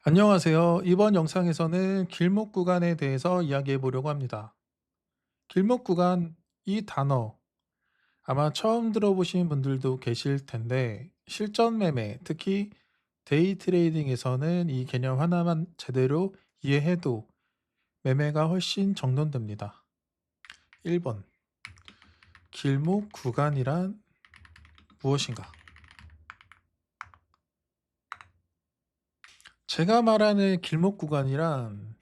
안녕하세요. 이번 영상에서는 길목 구간에 대해서 이야기해 보려고 합니다. 길목 구간, 이 단어 아마 처음 들어보신 분들도 계실 텐데 실전 매매, 특히 데이 트레이딩에서는 이 개념 하나만 제대로 이해해도 매매가 훨씬 정돈됩니다. 1번, 길목 구간이란 무엇인가? 제가 말하는 길목 구간이란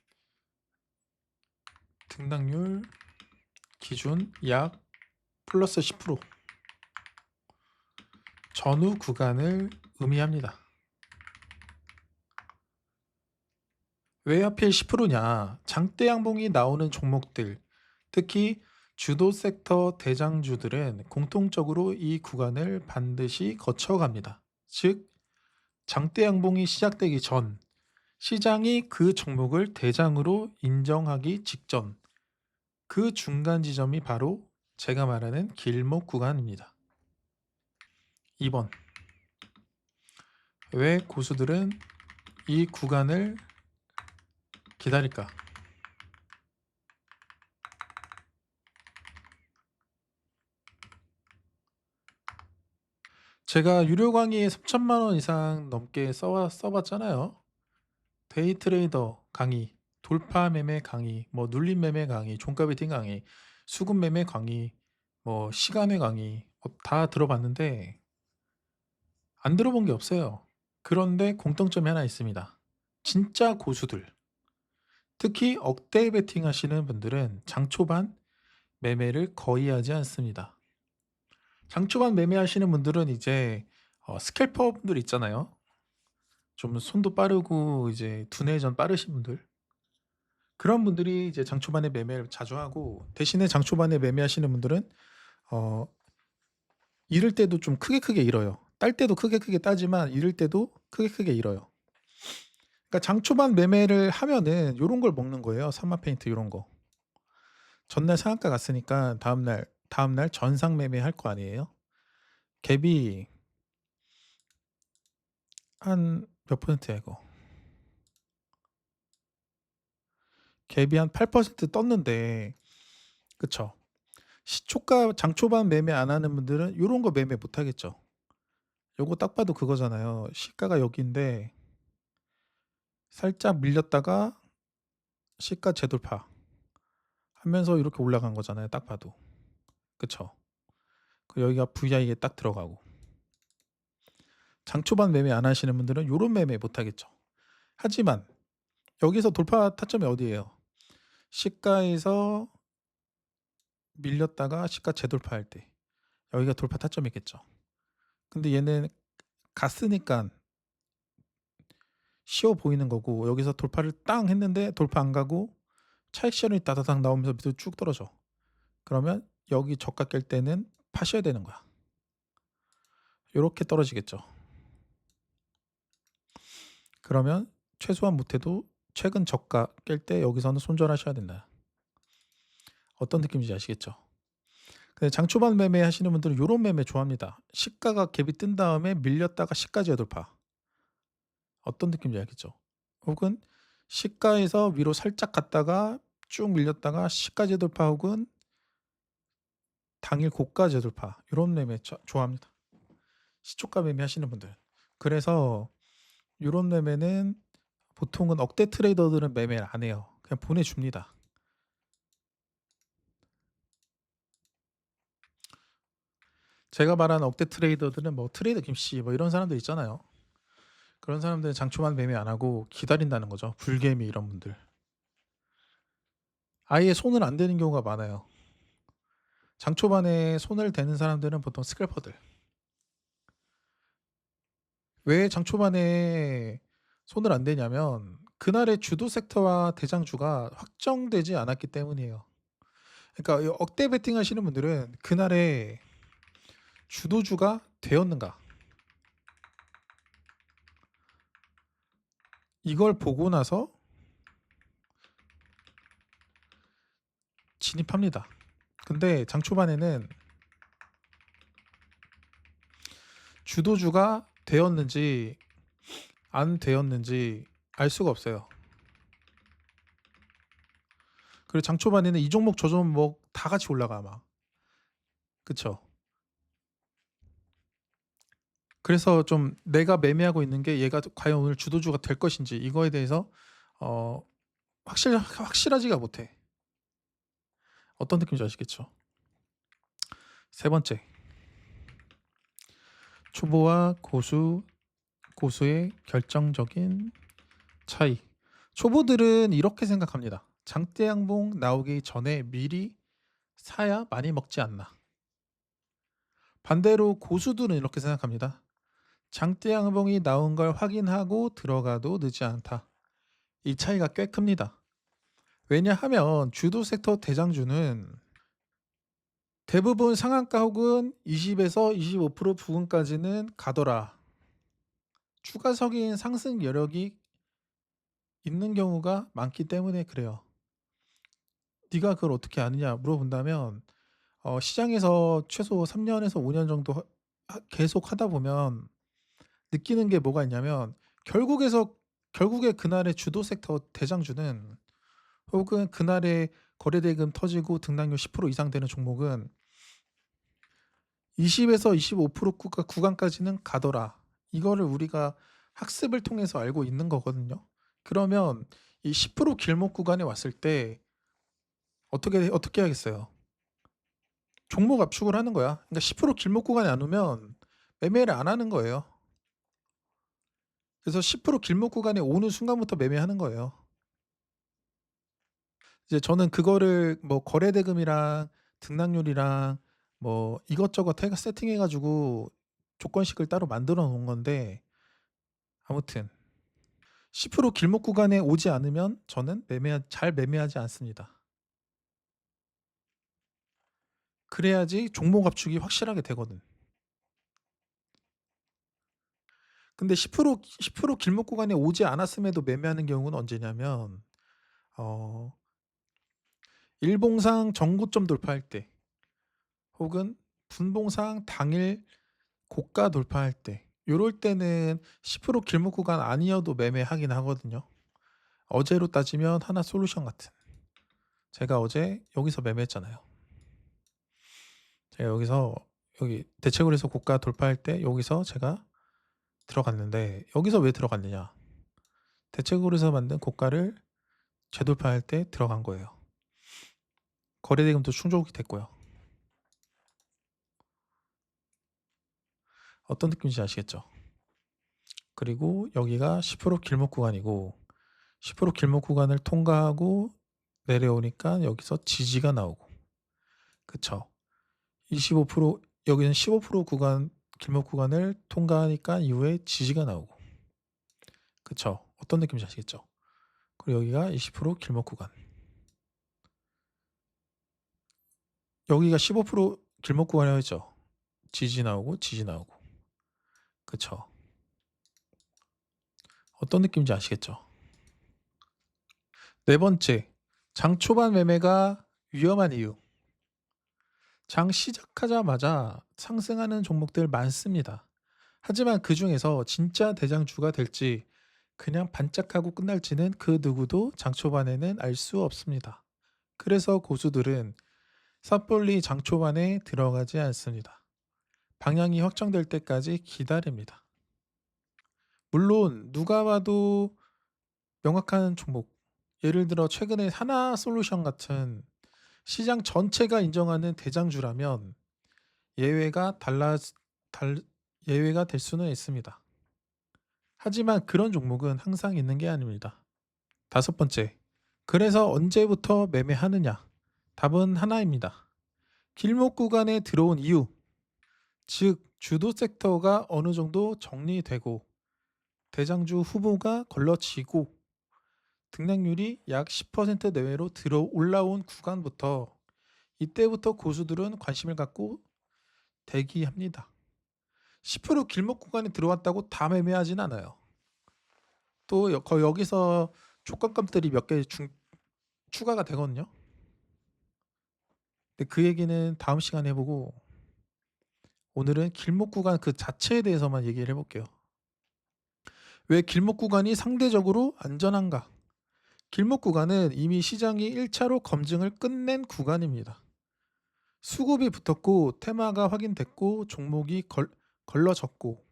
등락률 기준 약 플러스 10% 전후 구간을 의미합니다. 왜 하필 10%냐? 장대 양봉이 나오는 종목들, 특히 주도 섹터 대장주들은 공통적으로 이 구간을 반드시 거쳐갑니다. 즉, 장대 양봉이 시작되기 전, 시장이 그 종목을 대장으로 인정하기 직전, 그 중간 지점이 바로 제가 말하는 길목 구간입니다. 2번. 왜 고수들은 이 구간을 기다릴까? 제가 유료 강의 3천만 원 이상 넘게 써봤잖아요. 데이 트레이더 강의, 돌파 매매 강의, 뭐 눌림 매매 강의, 종가 베팅 강의, 수급 매매 강의, 뭐 시간의 강의 다 들어봤는데 안 들어본 게 없어요. 그런데 공통점이 하나 있습니다. 진짜 고수들, 특히 억대 베팅 하시는 분들은 장 초반 매매를 거의 하지 않습니다. 장 초반 매매하시는 분들은 이제 스캘퍼 분들 있잖아요. 좀 손도 빠르고 이제 두뇌전 빠르신 분들, 그런 분들이 이제 장 초반에 매매를 자주 하고, 대신에 장 초반에 매매하시는 분들은 어 잃을 때도 좀 크게 잃어요. 딸 때도 크게 따지만 잃을 때도 크게 잃어요. 그러니까 장 초반 매매를 하면은 요런 걸 먹는 거예요. 산마 페인트 요런 거. 전날 상한가 갔으니까 다음날 전상 매매할 거 아니에요. 갭이 한 몇 퍼센트야 이거. 갭이 한 8% 떴는데, 그쵸? 시초가 장초반 매매 안 하는 분들은 요런 거 매매 못 하겠죠. 요거 딱 봐도 그거잖아요. 시가가 여기인데 살짝 밀렸다가 시가 재돌파 하면서 이렇게 올라간 거잖아요. 딱 봐도. 그쵸? 그 여기가 VI에 딱 들어가고. 장초반 매매 안 하시는 분들은 요런 매매 못 하겠죠. 하지만 여기서 돌파 타점이 어디예요? 시가에서 밀렸다가 시가 재돌파할 때 여기가 돌파 타점이겠죠. 근데 얘는 갔으니까 쉬워 보이는 거고, 여기서 돌파를 땅 했는데 돌파 안 가고 차익 실현이 다다닥 나오면서 밑으로 쭉 떨어져. 그러면 여기 저가 깰 때는 파셔야 되는 거야. 요렇게 떨어지겠죠. 그러면 최소한 못해도 최근 저가 깰 때 여기서는 손절하셔야 된다. 어떤 느낌인지 아시겠죠? 근데 장 초반 매매 하시는 분들은 요런 매매 좋아합니다. 시가가 갭이 뜬 다음에 밀렸다가 시가 재돌파. 어떤 느낌인지 알겠죠? 혹은 시가에서 위로 살짝 갔다가 쭉 밀렸다가 시가 재돌파, 혹은 당일 고가 재돌파, 요런 매매 좋아합니다. 시초가 매매 하시는 분들. 그래서 요런 매매는 보통은 억대 트레이더들은 매매를 안 해요. 그냥 보내줍니다. 제가 말하는 억대 트레이더들은 뭐 트레이더 김씨 뭐 이런 사람들 있잖아요. 그런 사람들은 장초반 매매 안 하고 기다린다는 거죠. 불개미 이런 분들. 아예 손을 안 대는 경우가 많아요. 장초반에 손을 대는 사람들은 보통 스캘퍼들. 왜 장초반에 손을 안 대냐면 그날의 주도 섹터와 대장주가 확정되지 않았기 때문이에요. 그러니까 이 억대 베팅 하시는 분들은 그날에 주도주가 되었는가, 이걸 보고 나서 진입합니다. 근데 장 초반에는 주도주가 되었는지 안 되었는지 알 수가 없어요. 그리고 장 초반에는 이 종목 저 종목 다 같이 올라가 막. 그쵸? 그래서 좀 내가 매매하고 있는 게 얘가 과연 오늘 주도주가 될 것인지 이거에 대해서 어 확실하지가 못해. 어떤 느낌인지 아시겠죠? 세 번째, 초보와 고수의 결정적인 차이. 초보들은 이렇게 생각합니다. 장대 양봉 나오기 전에 미리 사야 많이 먹지 않나. 반대로 고수들은 이렇게 생각합니다. 장대 양봉이 나온 걸 확인하고 들어가도 늦지 않다. 이 차이가 꽤 큽니다. 왜냐하면 주도 섹터 대장주는 대부분 상한가 혹은 20에서 25% 부근까지는 가더라. 추가적인 상승 여력이 있는 경우가 많기 때문에 그래요. 네가 그걸 어떻게 아느냐 물어본다면 시장에서 최소 3년에서 5년 정도 계속 하다 보면 느끼는 게 뭐가 있냐면 결국에 그날의 주도 섹터 대장주는 혹은 그날의 거래대금 터지고 등락률 10% 이상 되는 종목은 20에서 25% 구간까지는 가더라. 이거를 우리가 학습을 통해서 알고 있는 거거든요. 그러면 이 10% 길목 구간에 왔을 때 어떻게 하겠어요? 종목 압축을 하는 거야. 그러니까 10% 길목 구간에 안 오면 매매를 안 하는 거예요. 그래서 10% 길목 구간에 오는 순간부터 매매하는 거예요. 이제 저는 그거를 뭐 거래대금이랑 등락률이랑 뭐 이것저것 세팅해 가지고 조건식을 따로 만들어 놓은 건데 아무튼 10% 길목 구간에 오지 않으면 저는 잘 매매하지 않습니다. 그래야지 종목 압축이 확실하게 되거든. 근데 10% 길목 구간에 오지 않았음에도 매매하는 경우는 언제냐면 어 일봉상 정고점 돌파할 때 혹은 분봉상 당일 고가 돌파할 때 요럴 때는 10% 길목 구간 아니어도 매매하긴 하거든요. 어제로 따지면 하나솔루션 같은. 제가 어제 여기서 매매했잖아요. 제가 여기 대체거래소 고가 돌파할 때 여기서 제가 들어갔는데 여기서 왜 들어갔느냐? 대체거래소 만든 고가를 재돌파할 때 들어간 거예요. 거래대금도 충족이 됐고요. 어떤 느낌인지 아시겠죠? 그리고 여기가 10% 길목 구간이고 10% 길목 구간을 통과하고 내려오니까 여기서 지지가 나오고 그쵸? 25% 여기는 15% 구간 길목 구간을 통과하니까 이후에 지지가 나오고 그쵸? 어떤 느낌인지 아시겠죠? 그리고 여기가 20% 길목 구간 여기가 15% 길목 구간이라고 했죠? 지지 나오고 지지 나오고 그쵸? 어떤 느낌인지 아시겠죠? 네 번째, 장 초반 매매가 위험한 이유. 장 시작하자마자 상승하는 종목들 많습니다. 하지만 그 중에서 진짜 대장주가 될지 그냥 반짝하고 끝날지는 그 누구도 장 초반에는 알 수 없습니다. 그래서 고수들은 섣불리 장 초반에 들어가지 않습니다. 방향이 확정될 때까지 기다립니다. 물론 누가 봐도 명확한 종목, 예를 들어 최근에 하나솔루션 같은 시장 전체가 인정하는 대장주라면 예외가 달라 달 예외가 될 수는 있습니다. 하지만 그런 종목은 항상 있는 게 아닙니다. 다섯 번째, 그래서 언제부터 매매하느냐? 답은 하나입니다. 길목 구간에 들어온 이유, 즉 주도 섹터가 어느 정도 정리되고 대장주 후보가 걸러지고 등락률이 약 10% 내외로 들어 올라온 구간부터 이때부터 고수들은 관심을 갖고 대기합니다. 10% 길목 구간에 들어왔다고 다 매매하진 않아요. 또 여기서 촉각감들이 몇 개 추가가 되거든요. 근데 그 얘기는 다음 시간에 해보고 오늘은 길목 구간 그 자체에 대해서만 얘기를 해볼게요. 왜 길목 구간이 상대적으로 안전한가? 길목 구간은 이미 시장이 1차로 검증을 끝낸 구간입니다. 수급이 붙었고 테마가 확인됐고 종목이 걸러졌고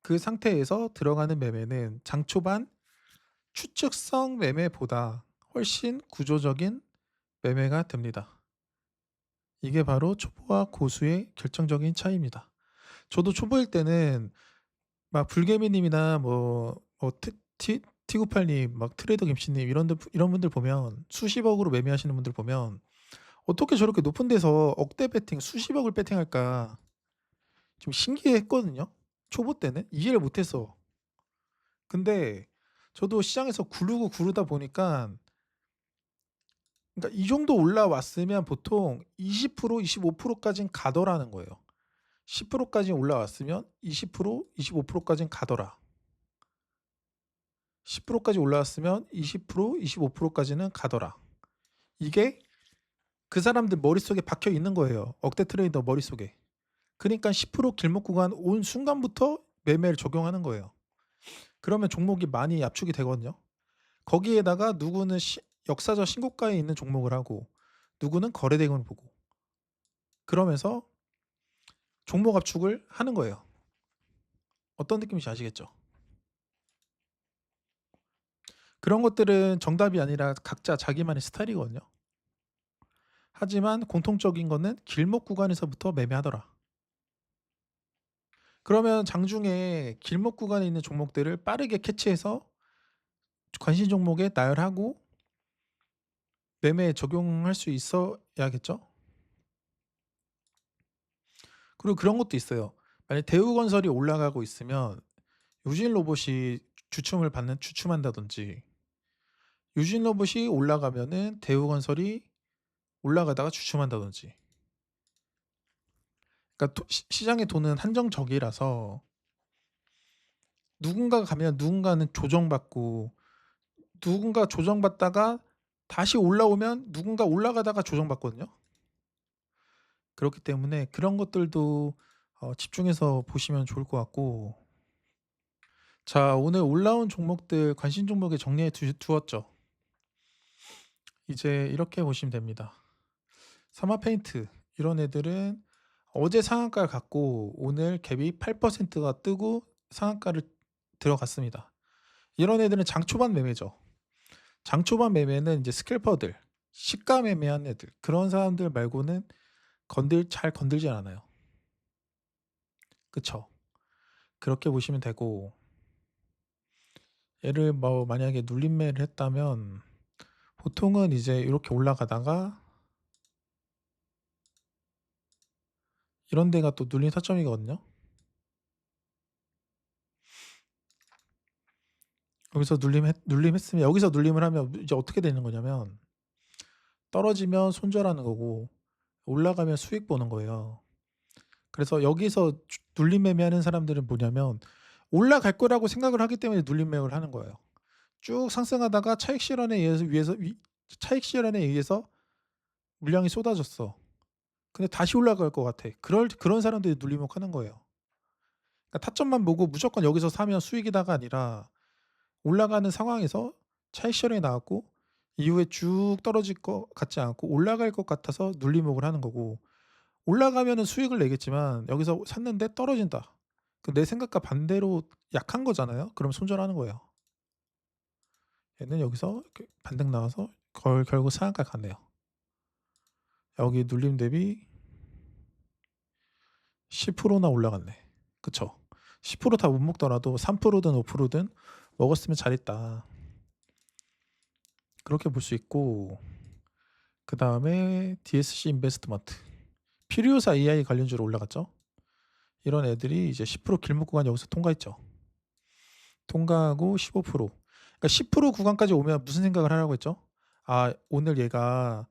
그 상태에서 들어가는 매매는 장 초반 추측성 매매보다 훨씬 구조적인 매매가 됩니다. 이게 바로 초보와 고수의 결정적인 차이입니다. 저도 초보일 때는 막 불개미님이나 티구팔님, 막 트레이더 김씨님 이런 분들 보면 수십억으로 매매하시는 분들 보면 어떻게 저렇게 높은 데서 억대 배팅 수십억을 배팅할까 좀 신기했거든요. 초보 때는 이해를 못했어. 근데 저도 시장에서 구르다 보니까 그러니까 이 정도 올라왔으면 보통 20% 25%까진 가더라는 거예요. 10%까지 올라왔으면 20% 25%까진 가더라. 10%까지 올라왔으면 20% 25%까지는 가더라. 이게 그 사람들 머릿속에 박혀 있는 거예요. 억대 트레이더 머릿속에. 그러니까 10% 길목 구간 온 순간부터 매매를 적용하는 거예요. 그러면 종목이 많이 압축이 되거든요. 거기에다가 누구는 역사적 신고가에 있는 종목을 하고 누구는 거래대금을 보고 그러면서 종목 압축을 하는 거예요. 어떤 느낌인지 아시겠죠? 그런 것들은 정답이 아니라 각자 자기만의 스타일이거든요. 하지만 공통적인 거는 길목 구간에서부터 매매하더라. 그러면 장중에 길목 구간에 있는 종목들을 빠르게 캐치해서 관심 종목에 나열하고 매매에 적용할 수 있어야겠죠? 그리고 그런 것도 있어요. 만약 대우건설이 올라가고 있으면 유진로봇이 주춤한다든지 유진로봇이 올라가면은 대우건설이 올라가다가 주춤한다든지 그러니까 시장의 돈은 한정적이라서 누군가가 가면 누군가는 조정받고 누군가 조정받다가 다시 올라오면 누군가 올라가다가 조정받거든요. 그렇기 때문에 그런 것들도 집중해서 보시면 좋을 것 같고 자 오늘 올라온 종목들 관심 종목에 정리해 두었죠. 이제 이렇게 보시면 됩니다. 사마페인트 이런 애들은 어제 상한가를 갖고 오늘 갭이 8%가 뜨고 상한가를 들어갔습니다. 이런 애들은 장 초반 매매죠. 장 초반 매매는 이제 스캘퍼들, 시가 매매한 애들 그런 사람들 말고는 잘 건들지 않아요. 그쵸? 그렇게 보시면 되고 얘를 만약에 눌림매를 했다면 보통은 이제 이렇게 올라가다가 이런 데가 또 눌림 타점이거든요. 여기서 눌림했으면 여기서 눌림을 하면 이제 어떻게 되는 거냐면 떨어지면 손절하는 거고 올라가면 수익 보는 거예요. 그래서 여기서 눌림 매매하는 사람들은 뭐냐면 올라갈 거라고 생각을 하기 때문에 눌림 매매를 하는 거예요. 쭉 상승하다가 차익 실현에 의해서 물량이 쏟아졌어. 근데 다시 올라갈 것 같아. 그런 사람들이 눌림목 하는 거예요. 그러니까 타점만 보고 무조건 여기서 사면 수익이다가 아니라 올라가는 상황에서 차익 실현이 나왔고 이후에 쭉 떨어질 것 같지 않고 올라갈 것 같아서 눌림목을 하는 거고 올라가면은 수익을 내겠지만 여기서 샀는데 떨어진다. 내 생각과 반대로 약한 거잖아요. 그럼 손절하는 거예요. 얘는 여기서 이렇게 반등 나와서 결국 상한가 갔네요. 여기 눌림 대비 10%나 올라갔네. 그쵸? 10%다 못 먹더라도 3%든 5%든 먹었으면 잘했다. 그렇게 볼 수 있고 그 다음에 DSC 인베스트먼트 필요사 AI 관련주로 올라갔죠. 이런 애들이 이제 10% 길목 구간 여기서 통과했죠. 통과하고 15%. 그러니까 10% 구간까지 오면 무슨 생각을 하라고 했죠? 아 오늘 얘가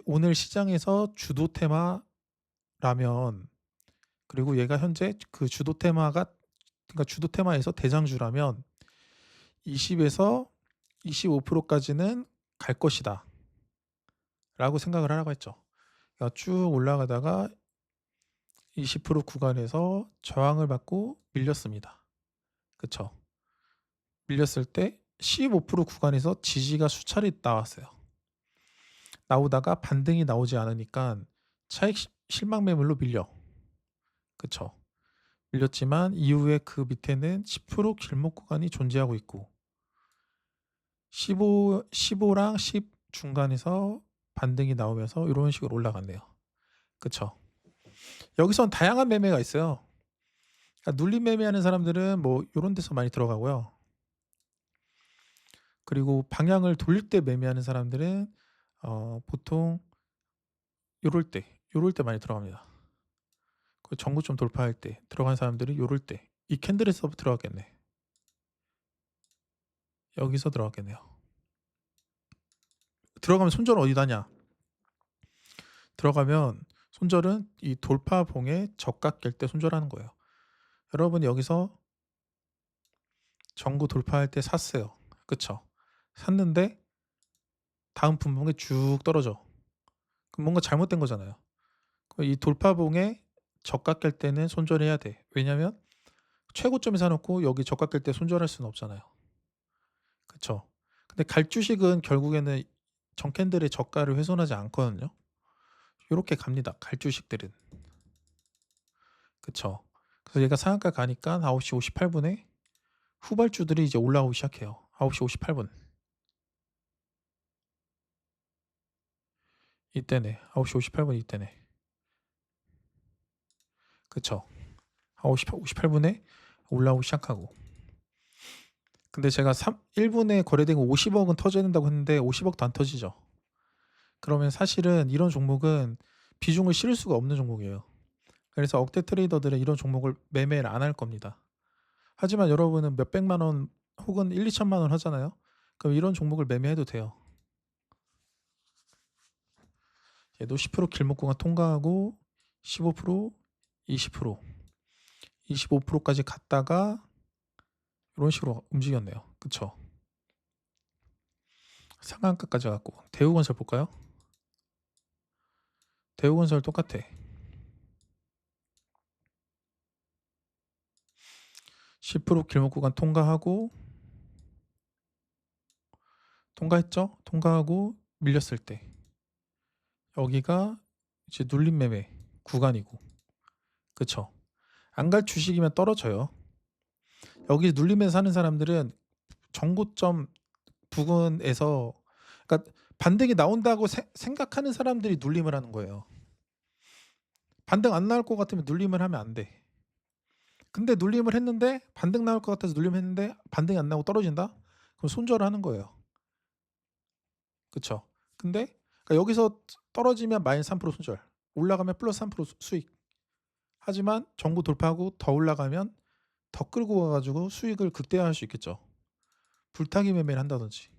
오늘 시장에서 주도 테마라면 그리고 얘가 현재 그 주도 테마가 그러니까 주도 테마에서 대장주라면 20에서 25%까지는 갈 것이다. 라고 생각을 하라고 했죠. 그러니까 쭉 올라가다가 20% 구간에서 저항을 받고 밀렸습니다. 그쵸? 밀렸을 때 15% 구간에서 지지가 수차례 나왔어요. 나오다가 반등이 나오지 않으니까 차익 실망 매물로 밀려. 그쵸? 밀렸지만 이후에 그 밑에는 10% 길목 구간이 존재하고 있고 15랑 10 중간에서 반등이 나오면서 이런 식으로 올라갔네요. 그쵸? 여기선 다양한 매매가 있어요. 그러니까 눌림 매매하는 사람들은 뭐 이런 데서 많이 들어가고요. 그리고 방향을 돌릴 때 매매하는 사람들은 보통 요럴 때 많이 들어갑니다. 그 정고점 돌파할 때 들어간 사람들이 요럴 때 이 캔들에서 들어갔겠네. 여기서 들어갔겠네요. 들어가면 손절은 어디다냐? 들어가면 손절은 이 돌파봉에 저가 깰 때 손절하는 거예요. 여러분 여기서 전고 돌파할 때 샀어요. 그쵸? 샀는데 다음 분봉에 쭉 떨어져. 그럼 뭔가 잘못된 거잖아요. 이 돌파봉에 저가 깰 때는 손절해야 돼. 왜냐면 최고점에 사놓고 여기 저가 깰 때 손절할 수는 없잖아요. 그쵸? 근데 갈 주식은 결국에는 정캔들의 저가를 훼손하지 않거든요. 요렇게 갑니다. 갈 주식들은. 그쵸? 그래서 얘가 상한가 가니까 9시 58분에 후발주들이 이제 올라오기 시작해요. 9시 58분. 이때네. 9시 58분 이때네. 그쵸? 9시 58분에 올라오기 시작하고. 근데 제가 1분에 거래된 거 50억은 터져야 된다고 했는데 50억도 안 터지죠. 그러면 사실은 이런 종목은 비중을 실을 수가 없는 종목이에요. 그래서 억대 트레이더들은 이런 종목을 매매를 안 할 겁니다. 하지만 여러분은 몇백만 원 혹은 1, 2천만 원 하잖아요. 그럼 이런 종목을 매매해도 돼요. 얘도 10% 길목 구간 통과하고 15%, 20%, 25%까지 갔다가 이런 식으로 움직였네요. 그쵸? 상한가까지 갔고 대우건설 볼까요? 대우건설 똑같아. 10% 길목 구간 통과했죠? 통과하고 밀렸을 때 여기가 이제 눌림 매매 구간이고 그쵸? 안 갈 주식이면 떨어져요. 여기 눌림에서 사는 사람들은 정고점 부근에서 그러니까 반등이 나온다고 생각하는 사람들이 눌림을 하는 거예요. 반등 안 나올 것 같으면 눌림을 하면 안 돼. 근데 눌림을 했는데 반등 나올 것 같아서 눌림을 했는데 반등이 안 나오고 떨어진다? 그럼 손절을 하는 거예요. 그쵸? 근데 그러니까 여기서 떨어지면 마이너스 3% 손절, 올라가면 플러스 3% 수익. 하지만 정고 돌파하고 더 올라가면 더 끌고 와가지고 수익을 극대화할 수 있겠죠. 불타기 매매를 한다든지.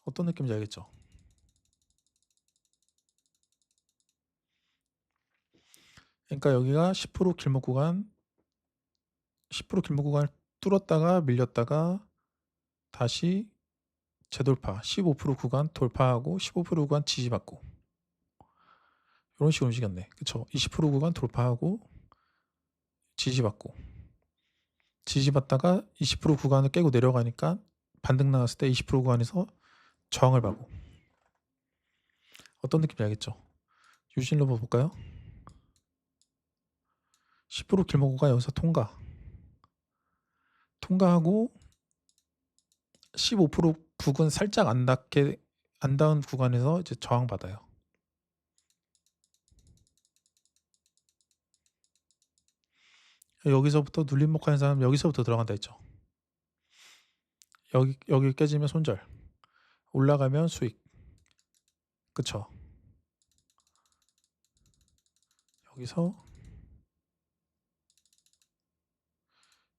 어떤 느낌인지 알겠죠? 그러니까 여기가 10% 길목 구간, 10% 길목 구간을 뚫었다가 밀렸다가 다시 재돌파, 15% 구간 돌파하고 15% 구간 지지받고 이런 식으로 움직였네. 그쵸? 20% 구간 돌파하고 지지받고 지지받다가 20% 구간을 깨고 내려가니까 반등 나왔을 때 20% 구간에서 저항을 받고 어떤 느낌인지 알겠죠? 유진로 볼까요? 10% 길목 구간 여기서 통과하고 15% 부근 살짝 안 닿은 구간에서 이제 저항 받아요. 여기서부터 눌림목 하는 사람 여기서부터 들어간다 했죠. 여기 깨지면 손절, 올라가면 수익. 그쵸? 여기서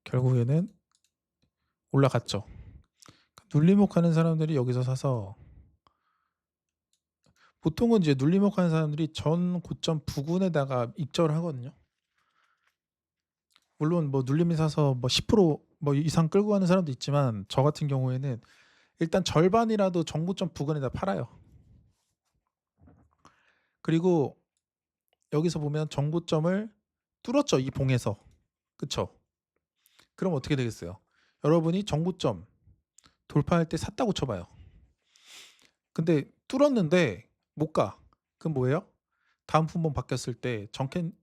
결국에는 올라갔죠. 눌림목 하는 사람들이 여기서 사서 보통은 이제 눌림목 하는 사람들이 전 고점 부근에다가 입절을 하거든요. 물론 뭐 눌림이 사서 뭐 10%뭐 이상 끌고 가는 사람도 있지만 저 같은 경우에는 일단 절반이라도 전고점 부근에다 팔아요. 그리고 여기서 보면 전고점을 뚫었죠. 이 봉에서. 그쵸? 그럼 어떻게 되겠어요? 여러분이 정고점 돌파할 때 샀다고 쳐봐요. 근데 뚫었는데 못 가. 그럼 뭐예요? 다음 분봉 바뀌었을 때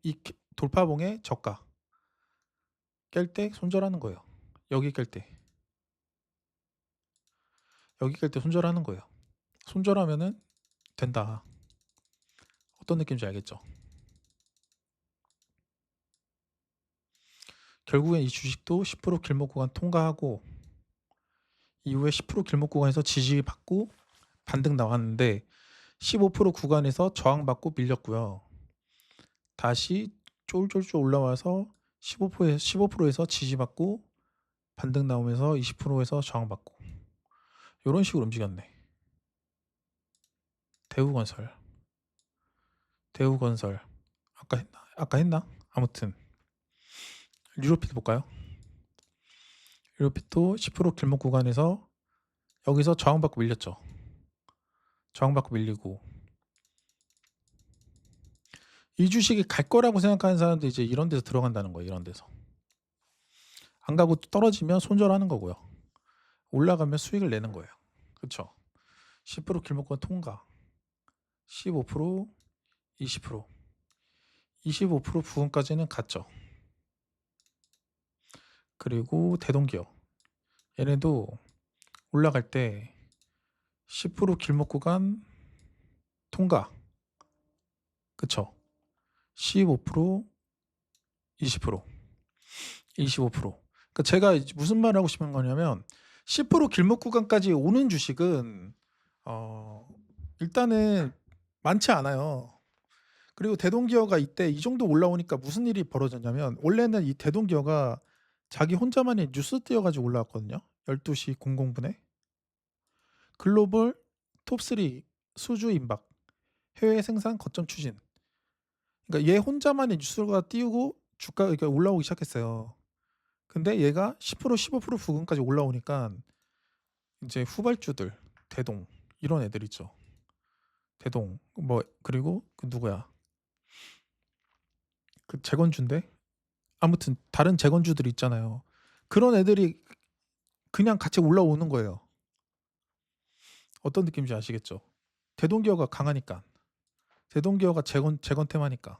이 돌파봉의 저가 깰 때 손절하는 거예요. 여기 깰 때. 여기 깰 때 손절하는 거예요. 손절하면은 된다. 어떤 느낌인지 알겠죠? 결국엔 이 주식도 10% 길목 구간 통과하고 이후에 10% 길목 구간에서 지지받고 반등 나왔는데 15% 구간에서 저항받고 밀렸고요. 다시 쫄쫄쫄 올라와서 15%에서 지지받고 반등 나오면서 20%에서 저항받고 이런 식으로 움직였네. 대우건설 아까 했나? 아무튼 유로핏 볼까요? 유로핏도 10% 길목 구간에서 여기서 저항받고 밀렸죠. 저항받고 밀리고 이 주식이 갈 거라고 생각하는 사람도 이제 이런 데서 들어간다는 거예요. 이런 데서 안 가고 떨어지면 손절하는 거고요. 올라가면 수익을 내는 거예요. 그렇죠? 10% 길목권 통과 15% 20% 25% 부분까지는 갔죠. 그리고 대동기업 얘네도 올라갈 때 10% 길목 구간 통과 그쵸? 15% 20% 25% 그러니까 제가 무슨 말을 하고 싶은 거냐면 10% 길목 구간까지 오는 주식은 일단은 많지 않아요. 그리고 대동기어가 이때 이 정도 올라오니까 무슨 일이 벌어졌냐면 원래는 이 대동기어가 자기 혼자만의 뉴스 띄어가지고 올라왔거든요. 12시 00분에 글로벌 톱3 수주 임박 해외 생산 거점 추진. 그러니까 얘 혼자만의 뉴스가 띄우고 주가가 이렇게 올라오기 시작했어요. 근데 얘가 10% 15% 부근까지 올라오니까 이제 후발주들 대동 이런 애들 있죠. 대동 뭐 그리고 그 누구야? 그 재건주인데 아무튼 다른 재건주들 있잖아요. 그런 애들이 그냥 같이 올라오는 거예요. 어떤 느낌인지 아시겠죠? 대동기어가 강하니까. 대동기어가 재건 테마니까.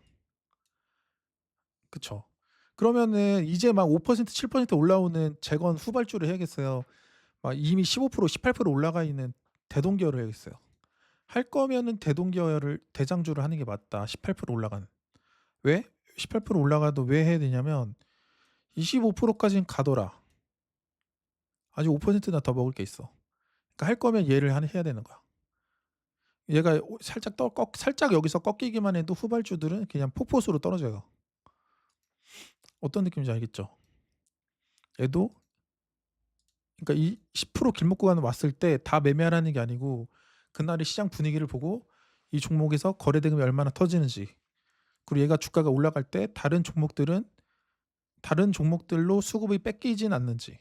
그쵸? 그러면은 이제 막 5% 7% 올라오는 재건 후발주를 해야겠어요. 막 이미 15% 18% 올라가 있는 대동기어를 해야겠어요. 할 거면은 대동기어를 대장주를 하는 게 맞다. 18% 올라가는. 왜? 18% 올라가도 왜 해야 되냐면 25%까지는 가더라. 아직 5%나 더 먹을 게 있어. 그러니까 할 거면 얘를 해야 되는 거야. 얘가 살짝 여기서 꺾이기만 해도 후발주들은 그냥 폭포수로 떨어져요. 어떤 느낌인지 알겠죠? 얘도 그러니까 이 10% 길목 구간 왔을 때 다 매매하라는 게 아니고 그날의 시장 분위기를 보고 이 종목에서 거래 대금이 얼마나 터지는지 그리고 얘가 주가가 올라갈 때 다른 종목들로 수급이 뺏기진 않는지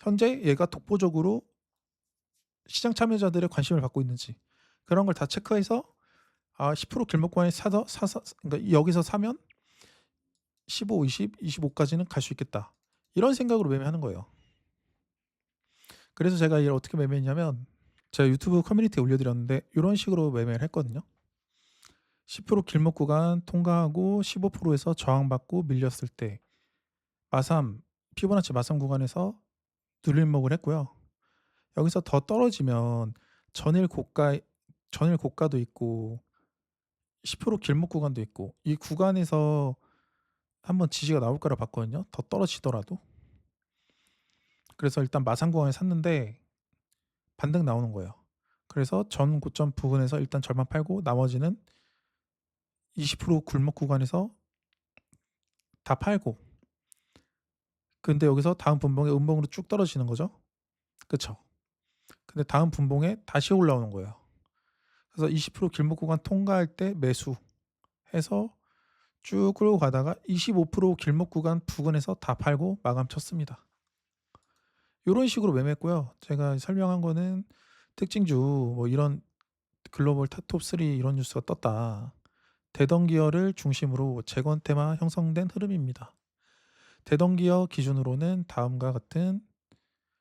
현재 얘가 독보적으로 시장 참여자들의 관심을 받고 있는지 그런 걸 다 체크해서 10% 길목 구간에 사서 그러니까 여기서 사면 15, 20, 25까지는 갈 수 있겠다. 이런 생각으로 매매하는 거예요. 그래서 제가 이걸 어떻게 매매했냐면 제가 유튜브 커뮤니티에 올려드렸는데 이런 식으로 매매를 했거든요. 10% 길목 구간 통과하고 15%에서 저항받고 밀렸을 때 피보나치 마삼 구간에서 눌림목을 했고요. 여기서 더 떨어지면 전일 고가도 있고 10% 길목 구간도 있고 이 구간에서 한번 지지가 나올 거라 봤거든요. 더 떨어지더라도. 그래서 일단 마산 구간에 샀는데 반등 나오는 거예요. 그래서 전 고점 부근에서 일단 절반 팔고 나머지는 20% 굴목 구간에서 다 팔고 근데 여기서 다음 분봉에 음봉으로 쭉 떨어지는 거죠. 그쵸? 근데 다음 분봉에 다시 올라오는 거예요. 그래서 20% 길목 구간 통과할 때 매수해서 쭉 끌고 가다가 25% 길목 구간 부근에서 다 팔고 마감 쳤습니다. 이런 식으로 매매했고요. 제가 설명한 거는 특징주 뭐 이런 글로벌 탑3 이런 뉴스가 떴다. 대동기어를 중심으로 재건 테마 형성된 흐름입니다. 대동기어 기준으로는 다음과 같은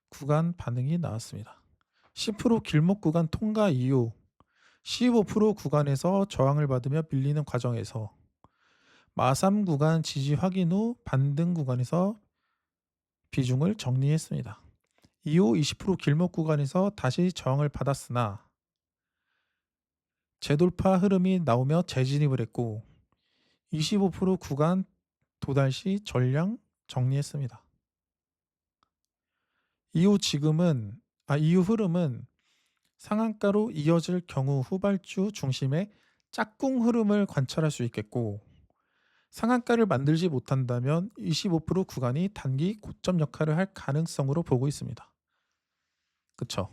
구간 반응이 나왔습니다. 10% 길목 구간 통과 이후 15% 구간에서 저항을 받으며 밀리는 과정에서 마3 구간 지지 확인 후 반등 구간에서 비중을 정리했습니다. 이후 20% 길목 구간에서 다시 저항을 받았으나 재돌파 흐름이 나오며 재진입을 했고 25% 구간 도달 시 전량 정리했습니다. 이후 흐름은 상한가로 이어질 경우 후발주 중심의 짝꿍 흐름을 관찰할 수 있겠고 상한가를 만들지 못한다면 25% 구간이 단기 고점 역할을 할 가능성으로 보고 있습니다. 그쵸?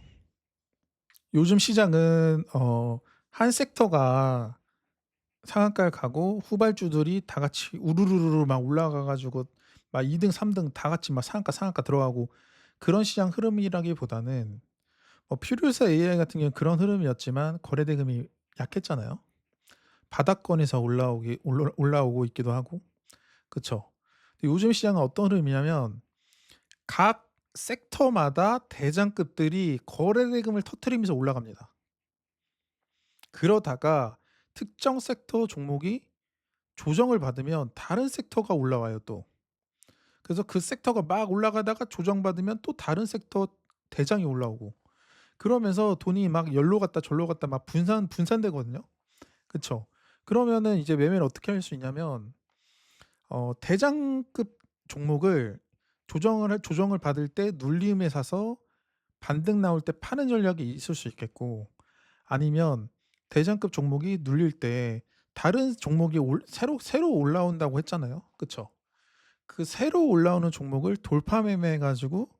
요즘 시장은 한 섹터가 상한가를 가고 후발주들이 다 같이 우르르르 막 올라가 가지고 막 2등 3등 다 같이 막 상한가 들어가고 그런 시장 흐름이라기보다는 퓨리오사 AI 같은 경우는 그런 흐름이었지만 거래 대금이 약했잖아요. 바닥권에서 올라오고 있기도 하고. 그쵸? 근데 요즘 시장은 어떤 흐름이냐면 각 섹터마다 대장급들이 거래 대금을 터뜨리면서 올라갑니다. 그러다가 특정 섹터 종목이 조정을 받으면 다른 섹터가 올라와요 또. 그래서 그 섹터가 막 올라가다가 조정받으면 또 다른 섹터 대장이 올라오고 그러면서 돈이 막 열로 갔다 절로 갔다 막 분산되거든요. 그쵸? 그러면은 이제 매매를 어떻게 할 수 있냐면 대장급 종목을 조정을 받을 때 눌림에 사서 반등 나올 때 파는 전략이 있을 수 있겠고 아니면 대장급 종목이 눌릴 때 다른 종목이 새로 올라온다고 했잖아요. 그쵸? 그 새로 올라오는 종목을 돌파 매매해 가지고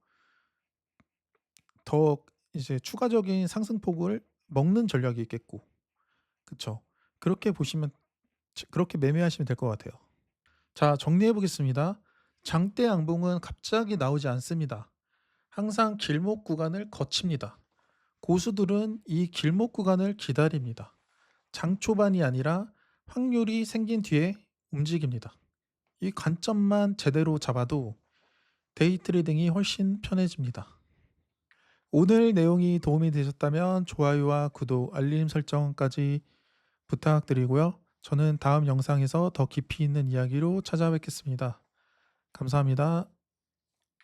더 이제 추가적인 상승폭을 먹는 전략이 있겠고. 그쵸? 그렇게 보시면 그렇게 매매하시면 될 것 같아요. 자, 정리해 보겠습니다. 장대 양봉은 갑자기 나오지 않습니다. 항상 길목 구간을 거칩니다. 고수들은 이 길목 구간을 기다립니다. 장 초반이 아니라 확률이 생긴 뒤에 움직입니다. 이 관점만 제대로 잡아도 데이 트레이딩이 훨씬 편해집니다. 오늘 내용이 도움이 되셨다면 좋아요와 구독, 알림 설정까지 부탁드리고요. 저는 다음 영상에서 더 깊이 있는 이야기로 찾아뵙겠습니다. 감사합니다.